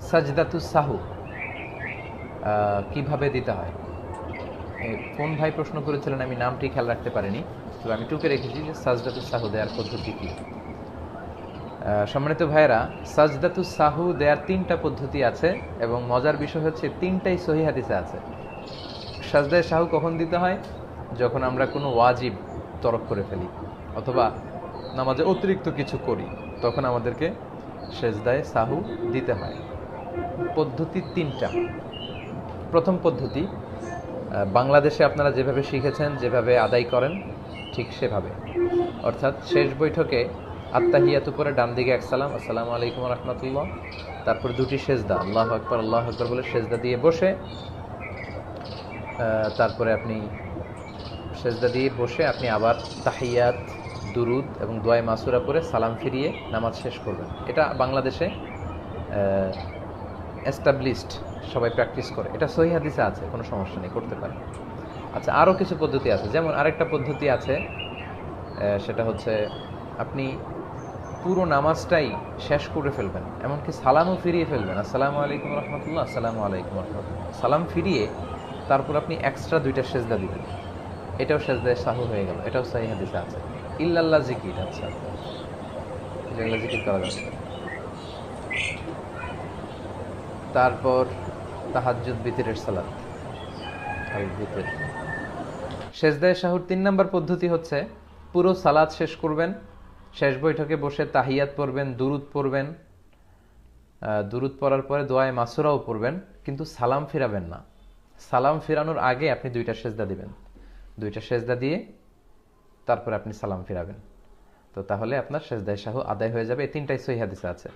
সাজদাতুস সাহু কিভাবে দিতে হয়? কোন ভাই প্রশ্ন করেছিলেন আমি নামটি খেয়াল রাখতে পারিনি, তবে আমি টুকে রেখেছি যে সাজদাতুস সাহু দেওয়ার পদ্ধতি কি। সম্মানিত ভাইয়েরা, সাজদাতুস সাহু দেওয়ার 3টা পদ্ধতি আছে এবং মজার বিষয় হচ্ছে 3টাই সহিহ হাদিসে আছে। সাজদায়ে সাহু কখন দিতে হয়? যখন আমরা কোনো ওয়াজিব তরক করে ফেলি অথবা নামাজে অতিরিক্ত কিছু করি, তখন আমাদেরকে সেজদায়ে সাহু দিতে হয়। পদ্ধতি 3টা। প্রথম পদ্ধতি, বাংলাদেশে আপনারা যেভাবে শিখেছেন, যেভাবে আদায় করেন ঠিক সেভাবে, অর্থাৎ শেষ বৈঠকে আত্তাহিয়াতু পরে ডান দিকে এক সালাম, আসসালামু আলাইকুম রাহমাতুল্লাহ, তারপর 2টি সেজদা, আল্লাহু আকবার বলে সেজদা দিয়ে বসে, তারপরে আপনি সেজদা দিয়ে বসে আপনি আবার তাহিয়াত, দুরুদ এবং দোয়ায়ে মাসুরা পরে সালাম ফিরিয়ে নামাজ শেষ করবেন। এটা বাংলাদেশে এস্টাবলিশড, সবাই প্র্যাকটিস করে, এটা সহিহ হাদিসে আছে, কোনো সমস্যা নেই, করতে পারে। আচ্ছা, আরও কিছু পদ্ধতি আছে, যেমন আরেকটা পদ্ধতি আছে, সেটা হচ্ছে আপনি পুরো নামাজটাই শেষ করে ফেলবেন, এমনকি সালামও ফিরিয়ে ফেলবেন, আসসালামু আলাইকুম রহমতুল্লাহ, আসসালামু আলাইকুম রহমতুল্লাহ, সালাম ফিরিয়ে তারপর আপনি এক্সট্রা 2টা সেজদা দিবেন। এটাও সেজদায়ে সাহু হয়ে গেল, এটাও সহিহ হাদিসে আছে। ইল্লাল্লাহ জিকির, আচ্ছা ইল্লাল্লাহ জিকির করা যাবে। তারপর তাহাজ্জুদ, বিতরের সালাত, আল বিতর। সেজদায়ে সাহুর 3 নম্বর পদ্ধতি হচ্ছে পুরো সালাত শেষ করবেন, শেষ বৈঠকে বসে তাহিয়াত পড়বেন, দুরুদ পড়বেন, দুরুদ পড়ার পরে দোয়ায়ে মাসুরাও পড়বেন, কিন্তু সালাম ফিরাবেন না। সালাম ফিরানোর আগে আপনি 2টা সেজদা দিবেন, 2টা সেজদা দিয়ে তারপরে আপনি সালাম ফিরাবেন। তো তাহলে আপনার সেজদায়ে সাহু আদায় হয়ে যাবে। এই 3টাই সহিহ হাদিসে আছে।